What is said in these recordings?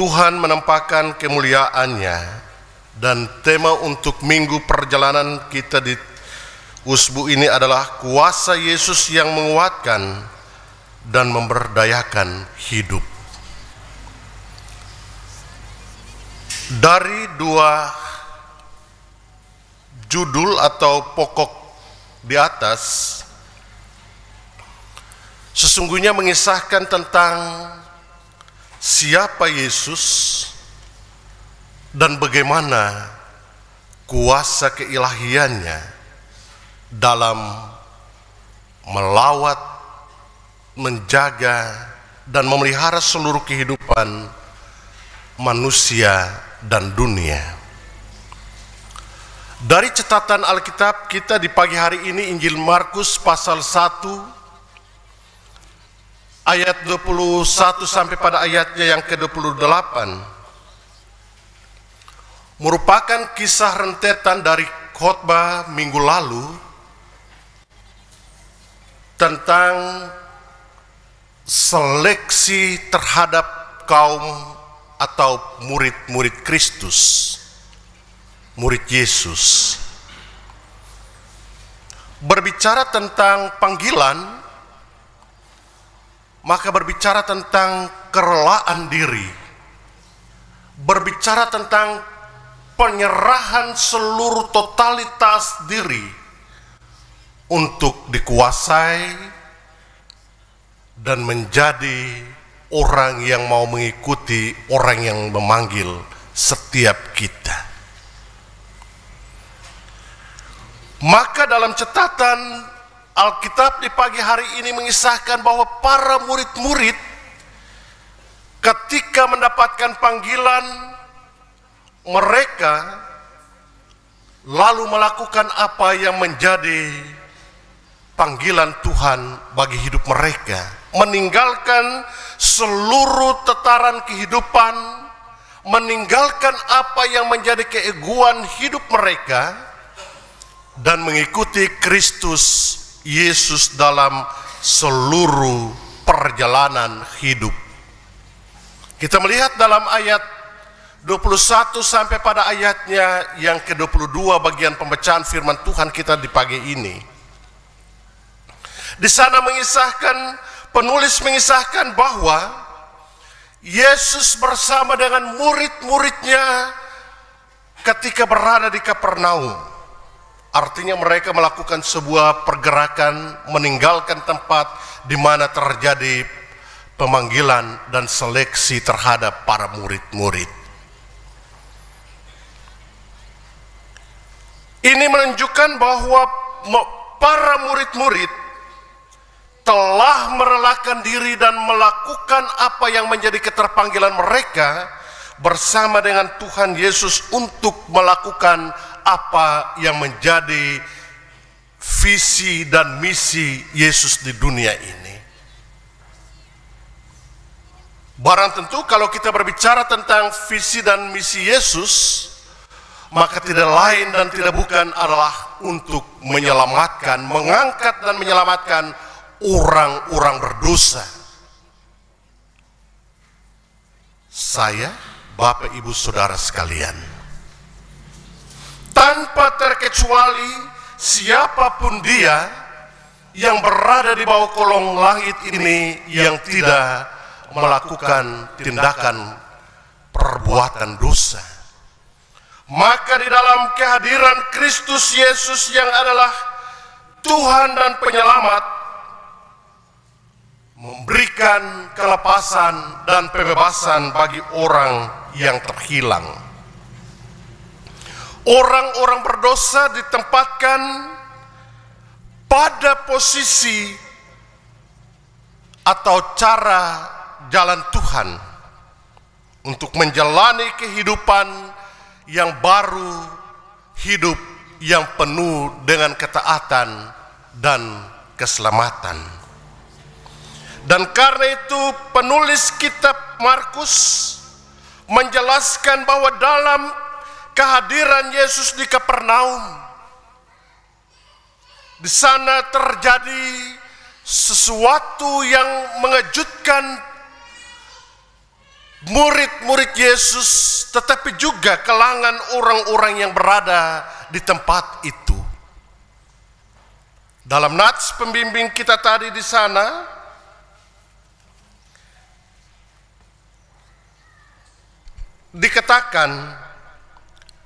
Tuhan menampakkan kemuliaan-Nya, dan tema untuk minggu perjalanan kita di usbu ini adalah kuasa Yesus yang menguatkan dan memberdayakan hidup. Dari dua judul atau pokok di atas, sesungguhnya mengisahkan tentang siapa Yesus dan bagaimana kuasa keilahiannya dalam melawat, menjaga, dan memelihara seluruh kehidupan manusia dan dunia. Dari catatan Alkitab kita di pagi hari ini, Injil Markus pasal 1 ayat 21 sampai pada ayatnya yang ke-28 merupakan kisah rentetan dari khotbah minggu lalu tentang seleksi terhadap kaum atau murid-murid Kristus, murid Yesus. Berbicara tentang panggilan, maka berbicara tentang kerelaan diri, berbicara tentang penyerahan seluruh totalitas diri untuk dikuasai dan menjadi orang yang mau mengikuti orang yang memanggil setiap kita. Maka dalam catatan Alkitab di pagi hari ini mengisahkan bahwa para murid-murid ketika mendapatkan panggilan, mereka lalu melakukan apa yang menjadi panggilan Tuhan bagi hidup mereka, meninggalkan seluruh tataran kehidupan, meninggalkan apa yang menjadi keegoan hidup mereka, dan mengikuti Kristus Yesus dalam seluruh perjalanan hidup. Kita melihat dalam ayat 21 sampai pada ayatnya yang ke-22 bagian pembacaan firman Tuhan kita di pagi ini. Di sana penulis mengisahkan bahwa Yesus bersama dengan murid-muridnya ketika berada di Kapernaum. Artinya mereka melakukan sebuah pergerakan, meninggalkan tempat di mana terjadi pemanggilan dan seleksi terhadap para murid-murid. Ini menunjukkan bahwa para murid-murid telah merelakan diri dan melakukan apa yang menjadi keterpanggilan mereka bersama dengan Tuhan Yesus untuk melakukan apa yang menjadi visi dan misi Yesus di dunia ini. Barang tentu kalau kita berbicara tentang visi dan misi Yesus, maka tidak lain dan tidak bukan adalah untuk menyelamatkan, mengangkat dan menyelamatkan orang-orang berdosa. Saya, Bapak, Ibu, Saudara sekalian, tanpa terkecuali siapapun dia yang berada di bawah kolong langit ini yang tidak melakukan tindakan perbuatan dosa, maka di dalam kehadiran Kristus Yesus yang adalah Tuhan dan Penyelamat, memberikan kelepasan dan pembebasan bagi orang yang terhilang. Orang-orang berdosa ditempatkan pada posisi atau cara jalan Tuhan untuk menjalani kehidupan yang baru, hidup yang penuh dengan ketaatan dan keselamatan. Dan karena itu penulis kitab Markus menjelaskan bahwa dalam kehadiran Yesus di Kapernaum, di sana terjadi sesuatu yang mengejutkan murid-murid Yesus, tetapi juga kalangan orang-orang yang berada di tempat itu. Dalam nats pembimbing kita tadi di sana, dikatakan,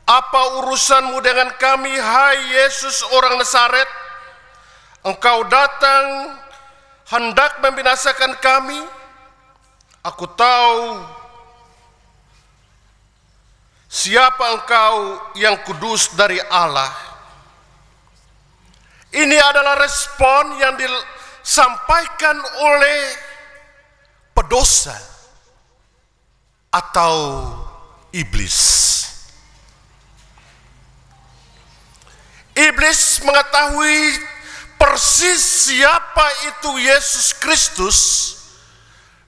"Apa urusanmu dengan kami, hai Yesus orang Nazaret? Engkau datang hendak membinasakan kami? Aku tahu siapa engkau yang kudus dari Allah." Ini adalah respon yang disampaikan oleh pedosa atau iblis. Iblis mengetahui persis siapa itu Yesus Kristus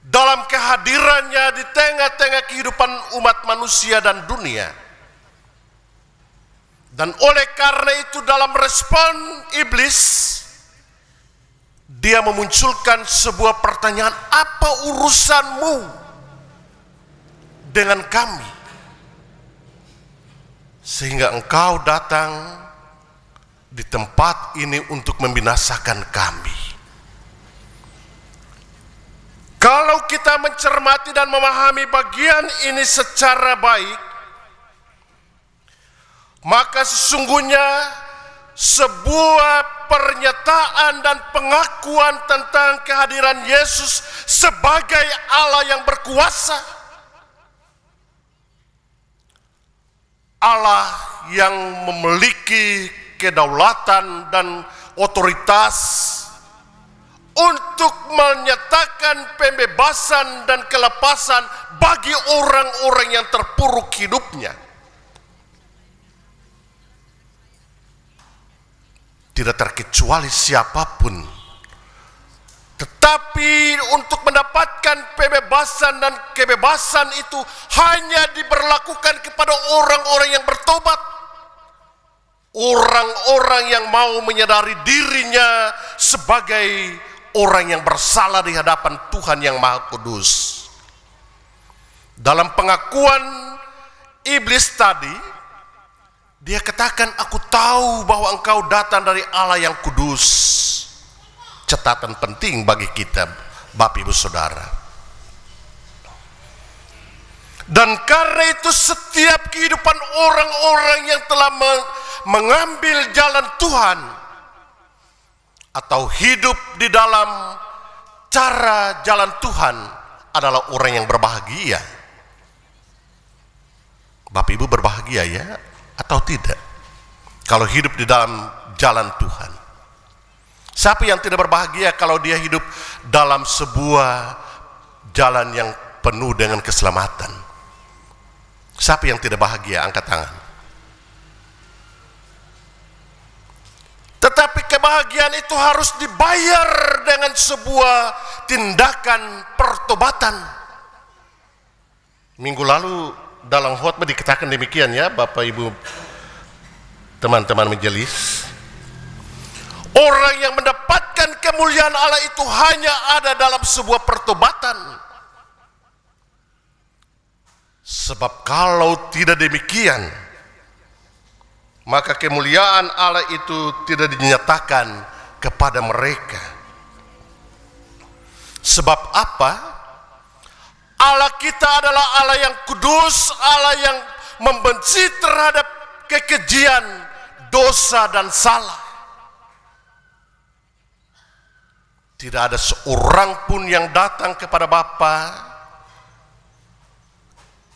dalam kehadirannya di tengah-tengah kehidupan umat manusia dan dunia. Dan oleh karena itu dalam respon iblis, dia memunculkan sebuah pertanyaan, "Apa urusanmu dengan kami? Sehingga engkau datang di tempat ini untuk membinasakan kami." Kalau kita mencermati dan memahami bagian ini secara baik, maka sesungguhnya sebuah pernyataan dan pengakuan tentang kehadiran Yesus sebagai Allah yang berkuasa, Allah yang memiliki kedaulatan dan otoritas untuk menyatakan pembebasan dan kelepasan bagi orang-orang yang terpuruk hidupnya. Tidak terkecuali siapapun. Tetapi untuk mendapatkan pembebasan dan kebebasan itu hanya diberlakukan kepada orang-orang yang bertobat. Orang-orang yang mau menyadari dirinya sebagai orang yang bersalah di hadapan Tuhan yang Maha Kudus. Dalam pengakuan iblis tadi, dia katakan, "Aku tahu bahwa engkau datang dari Allah yang kudus." Catatan penting bagi kita, Bapak Ibu Saudara. Dan karena itu setiap kehidupan orang-orang yang telah mengambil jalan Tuhan atau hidup di dalam cara jalan Tuhan adalah orang yang berbahagia. Bapak Ibu berbahagia ya? Atau tidak kalau hidup di dalam jalan Tuhan? Siapa yang tidak berbahagia kalau dia hidup dalam sebuah jalan yang penuh dengan keselamatan? Siapa yang tidak bahagia? Angkat tangan. Tetapi kebahagiaan itu harus dibayar dengan sebuah tindakan pertobatan. Minggu lalu dalam khotbah dikatakan demikian ya, Bapak Ibu teman-teman majelis. Orang yang mendapatkan kemuliaan Allah itu hanya ada dalam sebuah pertobatan. Sebab kalau tidak demikian, maka kemuliaan Allah itu tidak dinyatakan kepada mereka. Sebab apa? Allah kita adalah Allah yang kudus, Allah yang membenci terhadap kekejian, dosa dan salah. Tidak ada seorang pun yang datang kepada Bapa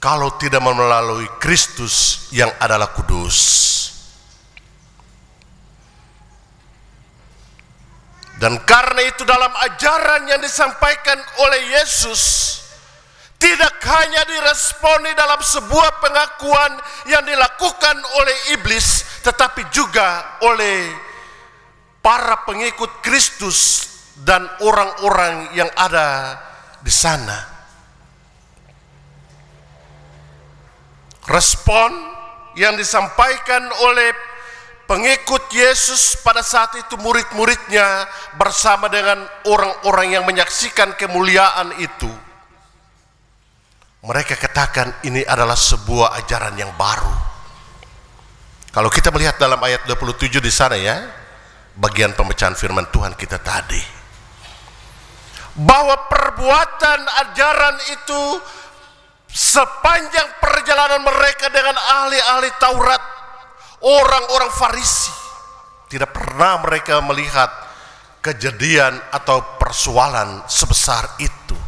kalau tidak melalui Kristus yang adalah kudus. Dan karena itu dalam ajaran yang disampaikan oleh Yesus, tidak hanya diresponi dalam sebuah pengakuan yang dilakukan oleh iblis, tetapi juga oleh para pengikut Kristus dan orang-orang yang ada di sana. Respon yang disampaikan oleh pengikut Yesus pada saat itu, murid-muridnya bersama dengan orang-orang yang menyaksikan kemuliaan itu, mereka katakan ini adalah sebuah ajaran yang baru. Kalau kita melihat dalam ayat 27 di sana ya, bagian pembacaan firman Tuhan kita tadi, bahwa perbuatan ajaran itu sepanjang perjalanan mereka dengan ahli-ahli Taurat, orang-orang Farisi, tidak pernah mereka melihat kejadian atau persoalan sebesar itu.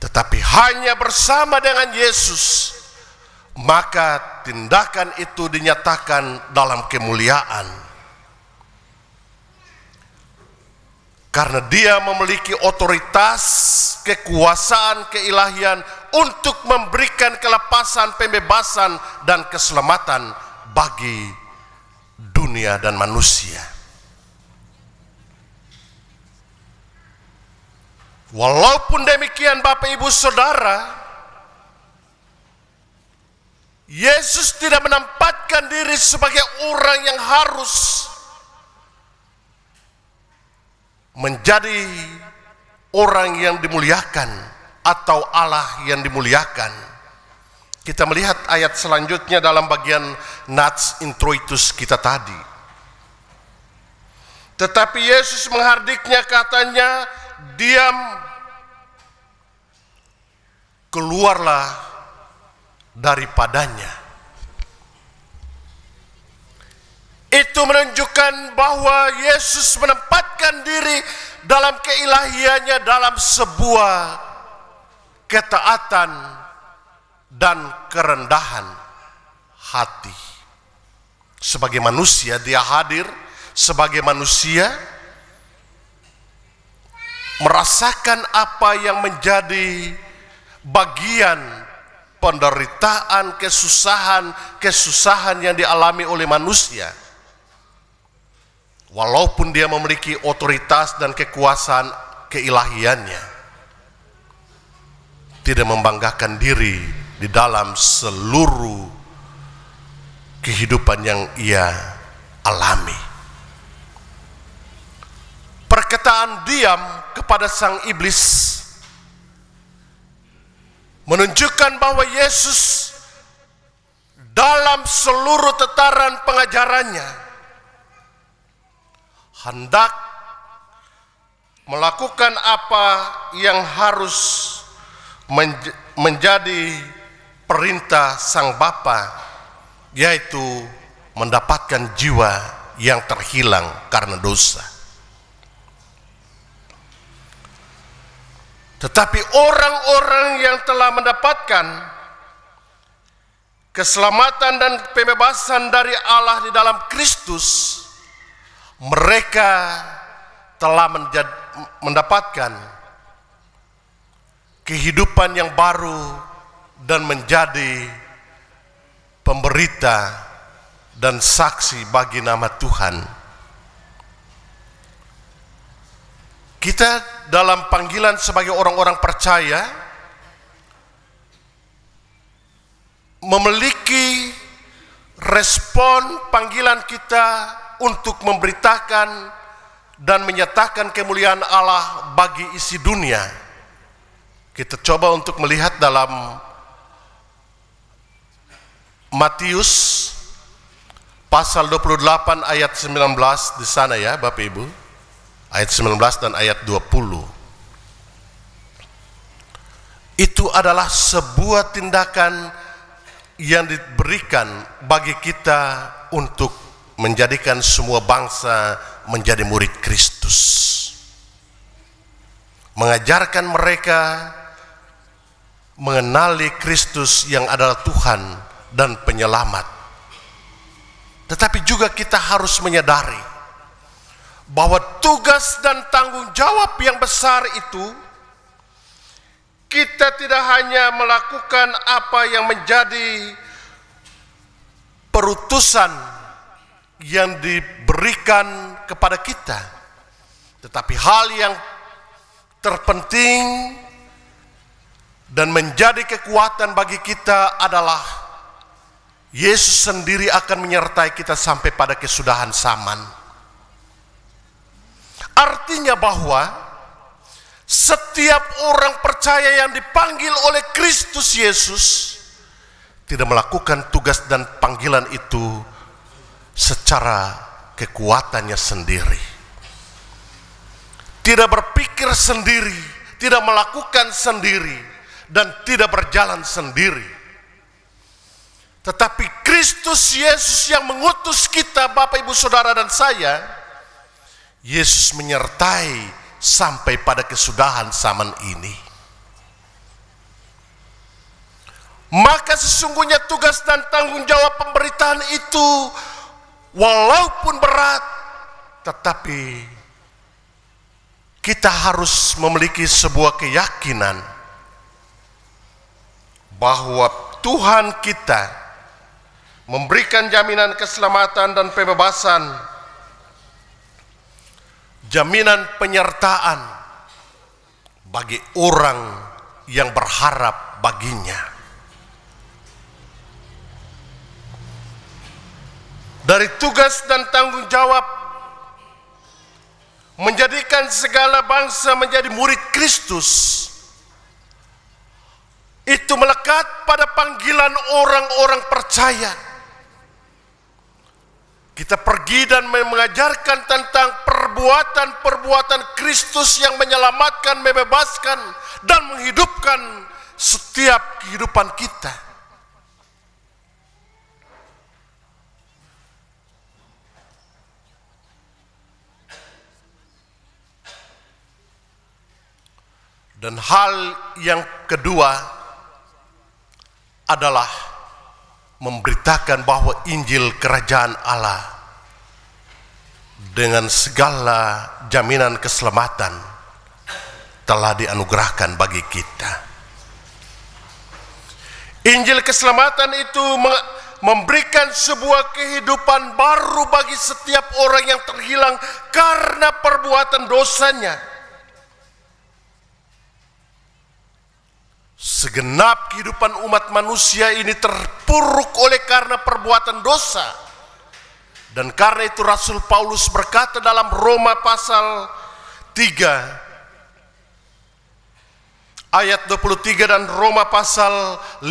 Tetapi hanya bersama dengan Yesus, maka tindakan itu dinyatakan dalam kemuliaan. Karena dia memiliki otoritas, kekuasaan, keilahian untuk memberikan kelepasan, pembebasan, dan keselamatan bagi dunia dan manusia. Walaupun demikian Bapak Ibu Saudara, Yesus tidak menempatkan diri sebagai orang yang harus menjadi orang yang dimuliakan atau Allah yang dimuliakan. Kita melihat ayat selanjutnya dalam bagian nats introitus kita tadi. Tetapi Yesus menghardiknya, katanya, diam, keluarlah daripadanya. Itu menunjukkan bahwa Yesus menempatkan diri dalam keilahiannya, dalam sebuah ketaatan dan kerendahan hati. Sebagai manusia dia hadir, sebagai manusia merasakan apa yang menjadi bagian penderitaan, kesusahan yang dialami oleh manusia. Walaupun dia memiliki otoritas dan kekuasaan keilahiannya, tidak membanggakan diri di dalam seluruh kehidupan yang ia alami. Perkataan diam kepada sang iblis menunjukkan bahwa Yesus dalam seluruh tataran pengajarannya hendak melakukan apa yang harus menjadi perintah sang Bapa, yaitu mendapatkan jiwa yang terhilang karena dosa. Tetapi orang-orang yang telah mendapatkan keselamatan dan pembebasan dari Allah di dalam Kristus, mereka telah mendapatkan kehidupan yang baru dan menjadi pemberita dan saksi bagi nama Tuhan. Kita dalam panggilan sebagai orang-orang percaya memiliki respon panggilan kita untuk memberitakan dan menyatakan kemuliaan Allah bagi isi dunia. Kita coba untuk melihat dalam Matius pasal 28 ayat 19 di sana ya Bapak Ibu. Ayat 19 dan ayat 20. Itu adalah sebuah tindakan yang diberikan bagi kita untuk menjadikan semua bangsa menjadi murid Kristus. Mengajarkan mereka mengenali Kristus yang adalah Tuhan dan penyelamat. Tetapi juga kita harus menyadari bahwa tugas dan tanggung jawab yang besar itu, kita tidak hanya melakukan apa yang menjadi perutusan yang diberikan kepada kita, tetapi hal yang terpenting dan menjadi kekuatan bagi kita adalah Yesus sendiri akan menyertai kita sampai pada kesudahan zaman. Artinya bahwa setiap orang percaya yang dipanggil oleh Kristus Yesus tidak melakukan tugas dan panggilan itu secara kekuatannya sendiri. Tidak berpikir sendiri, tidak melakukan sendiri, dan tidak berjalan sendiri. Tetapi Kristus Yesus yang mengutus kita, Bapak, Ibu, Saudara, dan saya, Yesus menyertai sampai pada kesudahan zaman ini. Maka sesungguhnya tugas dan tanggung jawab pemberitaan itu walaupun berat, tetapi kita harus memiliki sebuah keyakinan bahwa Tuhan kita memberikan jaminan keselamatan dan pembebasan, jaminan penyertaan bagi orang yang berharap baginya. Dari tugas dan tanggung jawab menjadikan segala bangsa menjadi murid Kristus, itu melekat pada panggilan orang-orang percaya. Kita pergi dan mengajarkan tentang perbuatan-perbuatan Kristus yang menyelamatkan, membebaskan, dan menghidupkan setiap kehidupan kita. Dan hal yang kedua adalah memberitakan bahwa Injil Kerajaan Allah dengan segala jaminan keselamatan telah dianugerahkan bagi kita. Injil keselamatan itu memberikan sebuah kehidupan baru bagi setiap orang yang terhilang karena perbuatan dosanya. Segenap kehidupan umat manusia ini terpuruk oleh karena perbuatan dosa. Dan karena itu Rasul Paulus berkata dalam Roma pasal 3 ayat 23 dan Roma pasal 5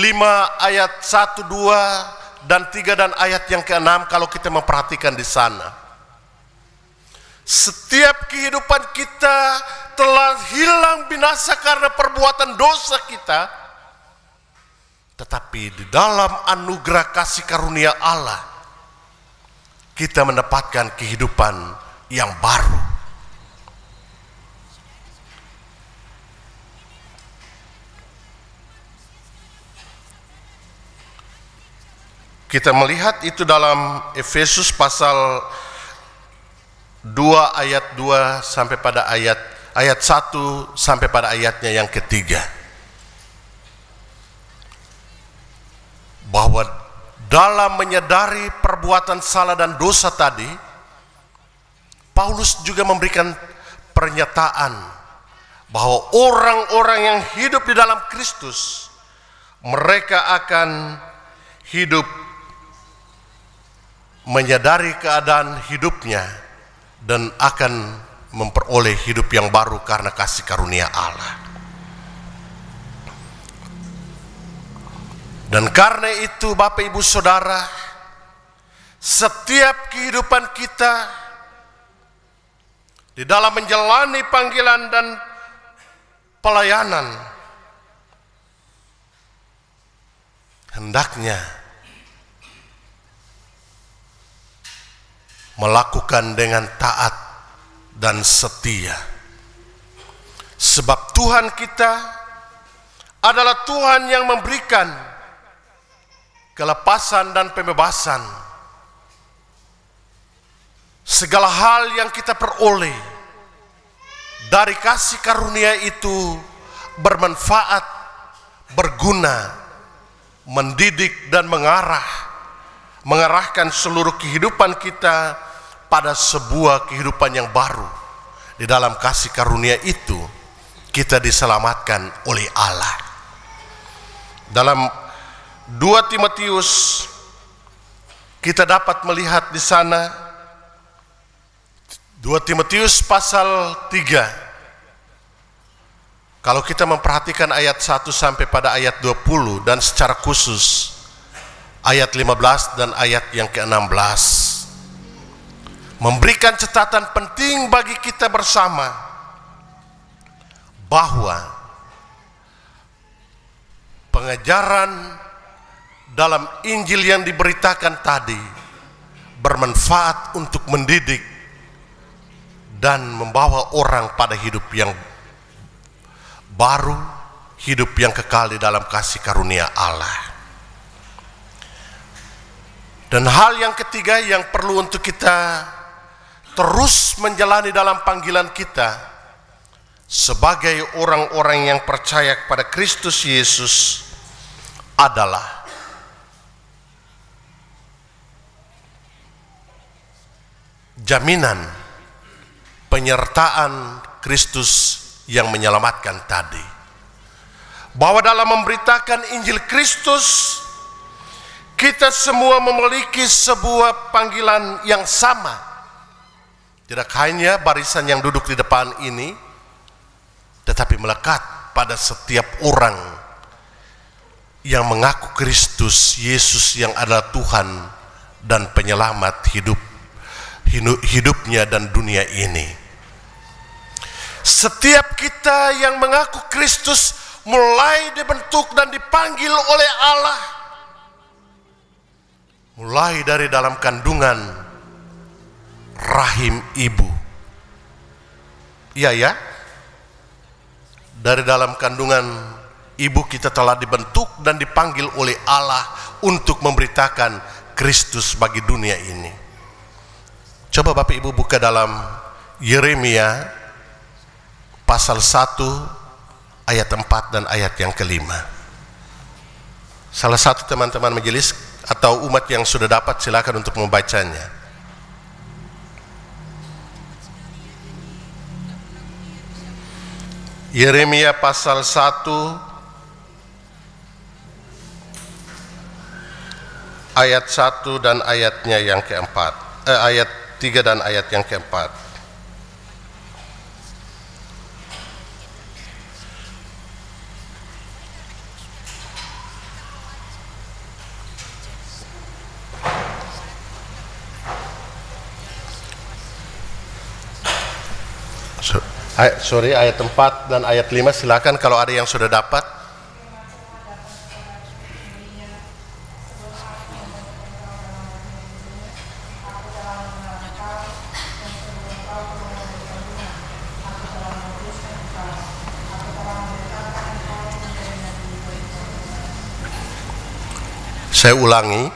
ayat 1, 2 dan 3 dan ayat yang ke-6, kalau kita memperhatikan di sana. Setiap kehidupan kita telah hilang binasa karena perbuatan dosa kita, tetapi di dalam anugerah kasih karunia Allah kita mendapatkan kehidupan yang baru. Kita melihat itu dalam Efesus pasal 2 ayat 2 sampai pada ayat 1 sampai pada ayatnya yang ketiga, bahwa dalam menyadari perbuatan salah dan dosa tadi, Paulus juga memberikan pernyataan bahwa orang-orang yang hidup di dalam Kristus, mereka akan hidup menyadari keadaan hidupnya dan akan memperoleh hidup yang baru karena kasih karunia Allah. Dan karena itu Bapak, Ibu, Saudara, setiap kehidupan kita di dalam menjalani panggilan dan pelayanan hendaknya melakukan dengan taat dan setia. Sebab Tuhan kita adalah Tuhan yang memberikan kelepasan dan pembebasan. Segala hal yang kita peroleh dari kasih karunia itu bermanfaat, berguna, mendidik dan mengarahkan seluruh kehidupan kita pada sebuah kehidupan yang baru. Di dalam kasih karunia itu kita diselamatkan oleh Allah. Dalam 2 Timotius kita dapat melihat di sana, 2 Timotius pasal 3 Kalau kita memperhatikan ayat 1 sampai pada ayat 20 dan secara khusus ayat 15 dan ayat yang ke-16 memberikan catatan penting bagi kita bersama bahwa pengajaran dalam Injil yang diberitakan tadi bermanfaat untuk mendidik dan membawa orang pada hidup yang baru, hidup yang kekal di dalam kasih karunia Allah. Dan hal yang ketiga yang perlu untuk kita terus menjalani dalam panggilan kita sebagai orang-orang yang percaya kepada Kristus Yesus adalah jaminan penyertaan Kristus yang menyelamatkan tadi, bahwa dalam memberitakan Injil Kristus kita semua memiliki sebuah panggilan yang sama. Tidak hanya barisan yang duduk di depan ini, tetapi melekat pada setiap orang yang mengaku Kristus Yesus yang adalah Tuhan dan penyelamat hidupnya dan dunia ini. Setiap kita yang mengaku Kristus mulai dibentuk dan dipanggil oleh Allah, mulai dari dalam kandungan rahim ibu. Iya ya, dari dalam kandungan ibu kita telah dibentuk dan dipanggil oleh Allah untuk memberitakan Kristus bagi dunia ini. Coba Bapak Ibu buka dalam Yeremia pasal 1 ayat 4 dan ayat yang ke-5. Salah satu teman-teman majelis atau umat yang sudah dapat silakan untuk membacanya. Yeremia pasal 1 ayat 1 dan ayatnya yang keempat, ayat 3 dan ayat yang keempat. Ayat 4 dan ayat 5, silakan kalau ada yang sudah dapat. Saya ulangi,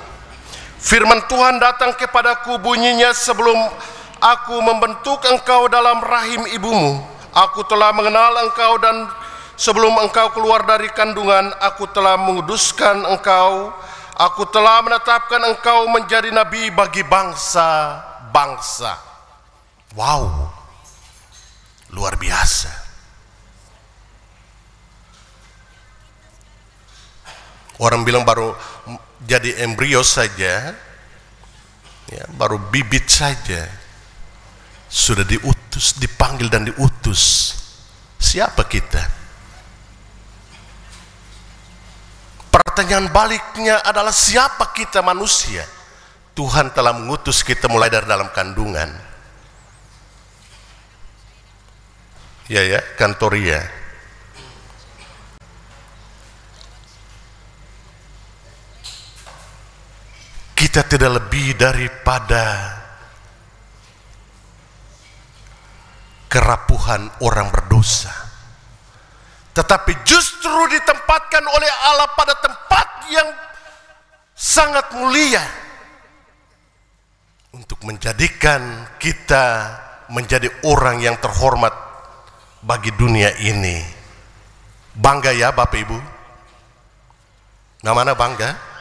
firman Tuhan datang kepadaku bunyinya, sebelum aku membentuk engkau dalam rahim ibumu, aku telah mengenal engkau, dan sebelum engkau keluar dari kandungan, aku telah menguduskan engkau. Aku telah menetapkan engkau menjadi nabi bagi bangsa-bangsa. Wow, luar biasa. Orang bilang baru jadi embrio saja, ya, baru bibit saja, sudah diutus, dipanggil dan diutus. Siapa kita? Pertanyaan baliknya adalah siapa kita manusia? Tuhan telah mengutus kita mulai dari dalam kandungan. Ya, kantoria. Kita tidak lebih daripada kerapuhan orang berdosa, tetapi justru ditempatkan oleh Allah pada tempat yang sangat mulia untuk menjadikan kita menjadi orang yang terhormat bagi dunia ini. Bangga ya Bapak Ibu? Namanya bangga?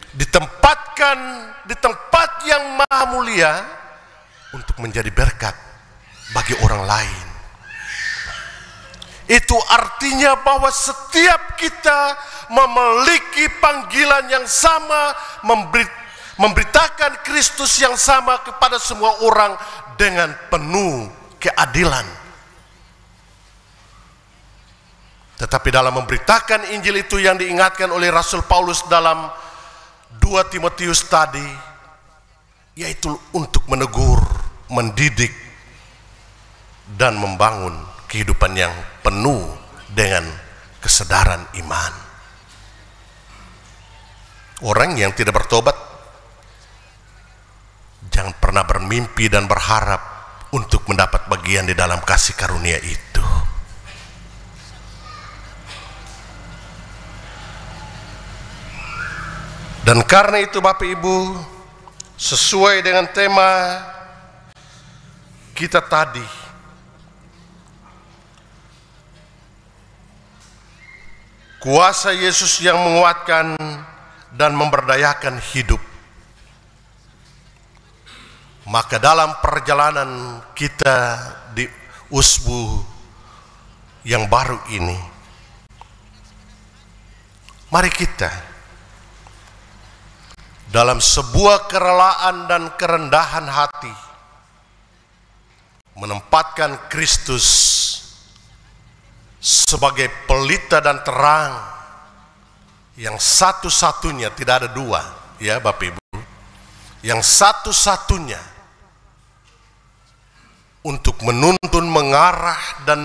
Ditempatkan di tempat yang maha mulia untuk menjadi berkat bagi orang lain. Itu artinya bahwa setiap kita memiliki panggilan yang sama, memberitakan Kristus yang sama kepada semua orang dengan penuh keadilan. Tetapi dalam memberitakan Injil itu yang diingatkan oleh Rasul Paulus dalam 2 Timotius tadi, yaitu untuk menegur, mendidik, dan membangun kehidupan yang penuh dengan kesadaran iman. Orang yang tidak bertobat jangan pernah bermimpi dan berharap untuk mendapat bagian di dalam kasih karunia itu. Dan karena itu Bapak Ibu, sesuai dengan tema kita tadi, kuasa Yesus yang menguatkan dan memberdayakan hidup. Maka dalam perjalanan kita di usbu yang baru ini, mari kita dalam sebuah kerelaan dan kerendahan hati menempatkan Kristus sebagai pelita dan terang yang satu-satunya, tidak ada dua, ya Bapak Ibu, yang satu-satunya untuk menuntun, mengarah, dan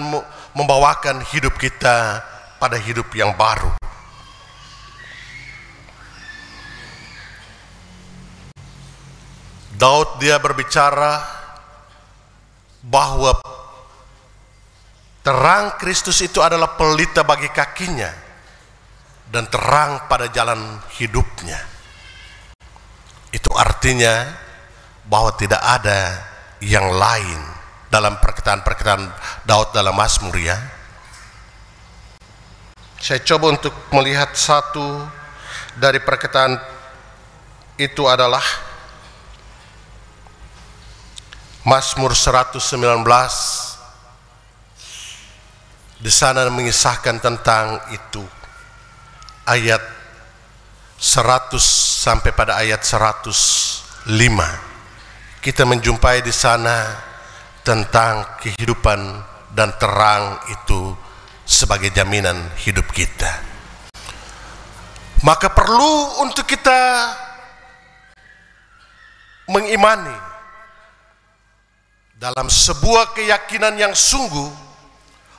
membawakan hidup kita pada hidup yang baru. Daud dia berbicara bahwa terang Kristus itu adalah pelita bagi kakinya dan terang pada jalan hidupnya. Itu artinya bahwa tidak ada yang lain dalam perkataan-perkataan Daud dalam Mazmur, ya. Saya coba untuk melihat satu dari perkataan itu adalah Mazmur 119. Di sana mengisahkan tentang itu, ayat 100 sampai pada ayat 105. Kita menjumpai di sana tentang kehidupan dan terang itu sebagai jaminan hidup kita. Maka perlu untuk kita mengimani dalam sebuah keyakinan yang sungguh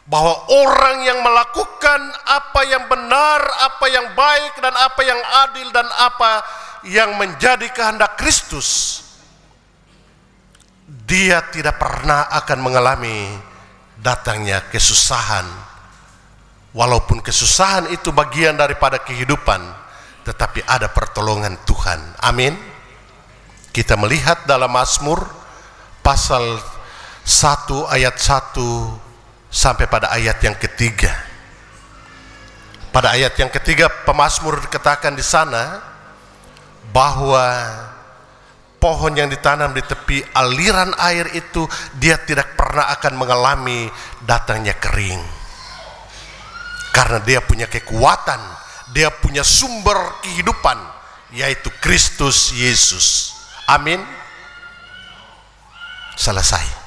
bahwa orang yang melakukan apa yang benar, apa yang baik, dan apa yang adil, dan apa yang menjadi kehendak Kristus, dia tidak pernah akan mengalami datangnya kesusahan. Walaupun kesusahan itu bagian daripada kehidupan, tetapi ada pertolongan Tuhan. Amin. Kita melihat dalam Mazmur pasal 1 ayat 1 sampai pada ayat yang ketiga. Pada ayat yang ketiga, pemazmur dikatakan di sana bahwa pohon yang ditanam di tepi aliran air itu dia tidak pernah akan mengalami datangnya kering, karena dia punya kekuatan, dia punya sumber kehidupan, yaitu Kristus Yesus. Amin. Selesai.